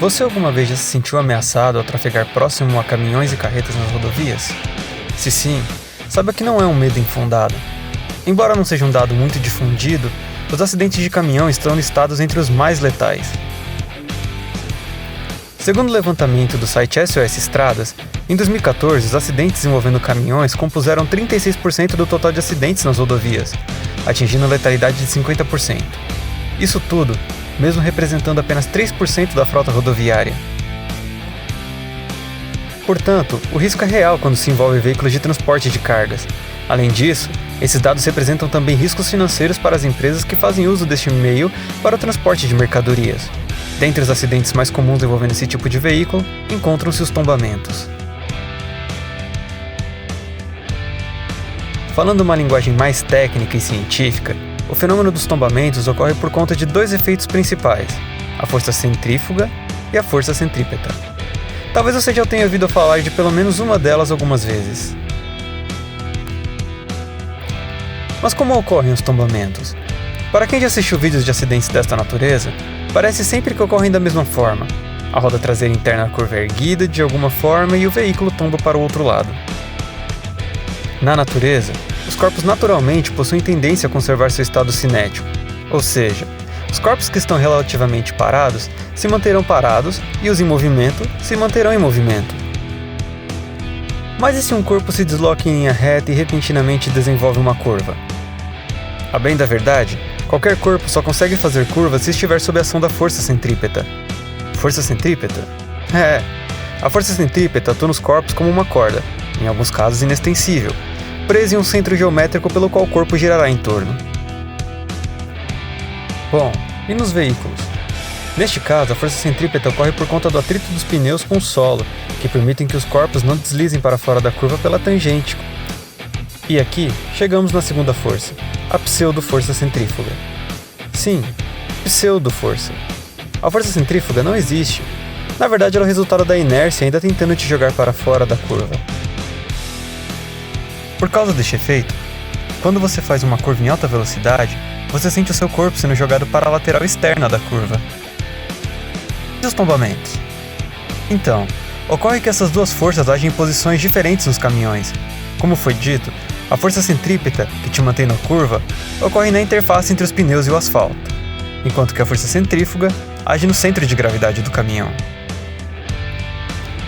Você alguma vez já se sentiu ameaçado ao trafegar próximo a caminhões e carretas nas rodovias? Se sim, saiba que não é um medo infundado. Embora não seja um dado muito difundido, os acidentes de caminhão estão listados entre os mais letais. Segundo o levantamento do site SOS Estradas, em 2014 os acidentes envolvendo caminhões compuseram 36% do total de acidentes nas rodovias, atingindo a letalidade de 50%. Isso tudo, mesmo representando apenas 3% da frota rodoviária. Portanto, o risco é real quando se envolve veículos de transporte de cargas. Além disso, esses dados representam também riscos financeiros para as empresas que fazem uso deste meio para o transporte de mercadorias. Dentre os acidentes mais comuns envolvendo esse tipo de veículo, encontram-se os tombamentos. Falando uma linguagem mais técnica e científica, o fenômeno dos tombamentos ocorre por conta de dois efeitos principais, a força centrífuga e a força centrípeta. Talvez você já tenha ouvido falar de pelo menos uma delas algumas vezes. Mas como ocorrem os tombamentos? Para quem já assistiu vídeos de acidentes desta natureza, parece sempre que ocorrem da mesma forma. A roda traseira interna da curva é erguida de alguma forma e o veículo tomba para o outro lado. Na natureza, os corpos naturalmente possuem tendência a conservar seu estado cinético, ou seja, os corpos que estão relativamente parados se manterão parados e os em movimento se manterão em movimento. Mas e se um corpo se desloca em linha reta e repentinamente desenvolve uma curva? A bem da verdade, qualquer corpo só consegue fazer curvas se estiver sob a ação da força centrípeta. Força centrípeta? A força centrípeta atua nos corpos como uma corda, em alguns casos inextensível, presa em um centro geométrico pelo qual o corpo girará em torno. Bom, e nos veículos? Neste caso, a força centrípeta ocorre por conta do atrito dos pneus com o solo, que permitem que os corpos não deslizem para fora da curva pela tangente. E aqui, chegamos na segunda força, a pseudo-força centrífuga. Sim, pseudo-força. A força centrífuga não existe. Na verdade, ela é o resultado da inércia ainda tentando te jogar para fora da curva. Por causa deste efeito, quando você faz uma curva em alta velocidade, você sente o seu corpo sendo jogado para a lateral externa da curva. E os tombamentos? Então, ocorre que essas duas forças agem em posições diferentes nos caminhões. Como foi dito, a força centrípeta, que te mantém na curva, ocorre na interface entre os pneus e o asfalto, enquanto que a força centrífuga age no centro de gravidade do caminhão.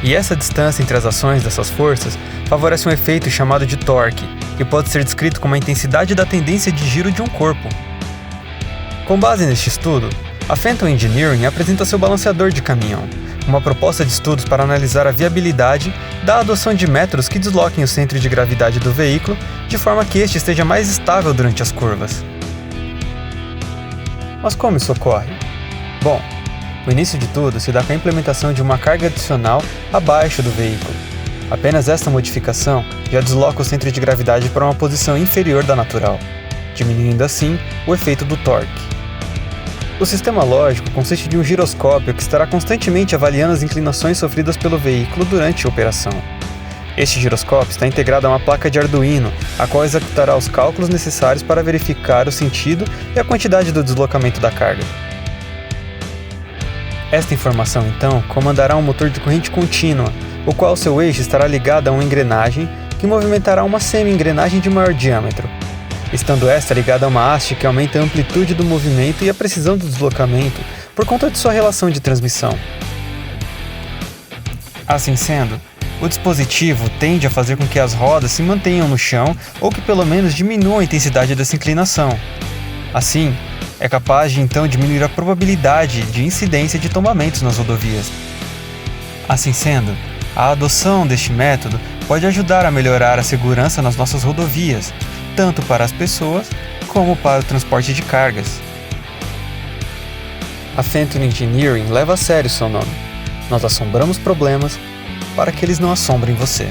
E essa distância entre as ações dessas forças favorece um efeito chamado de torque, que pode ser descrito como a intensidade da tendência de giro de um corpo. Com base neste estudo, a Phantom Engineering apresenta seu balanceador de caminhão, uma proposta de estudos para analisar a viabilidade da adoção de métodos que desloquem o centro de gravidade do veículo de forma que este esteja mais estável durante as curvas. Mas como isso ocorre? Bom, o início de tudo se dá com a implementação de uma carga adicional abaixo do veículo. Apenas esta modificação já desloca o centro de gravidade para uma posição inferior da natural, diminuindo assim o efeito do torque. O sistema lógico consiste de um giroscópio que estará constantemente avaliando as inclinações sofridas pelo veículo durante a operação. Este giroscópio está integrado a uma placa de Arduino, a qual executará os cálculos necessários para verificar o sentido e a quantidade do deslocamento da carga. Esta informação, então, comandará um motor de corrente contínua, o qual seu eixo estará ligado a uma engrenagem que movimentará uma semi-engrenagem de maior diâmetro, estando esta ligada a uma haste que aumenta a amplitude do movimento e a precisão do deslocamento por conta de sua relação de transmissão. Assim sendo, o dispositivo tende a fazer com que as rodas se mantenham no chão ou que pelo menos diminuam a intensidade dessa inclinação. Assim, é capaz de então diminuir a probabilidade de incidência de tombamentos nas rodovias. Assim sendo, a adoção deste método pode ajudar a melhorar a segurança nas nossas rodovias, tanto para as pessoas como para o transporte de cargas. A Phantom Engineering leva a sério seu nome. Nós assombramos problemas para que eles não assombrem você.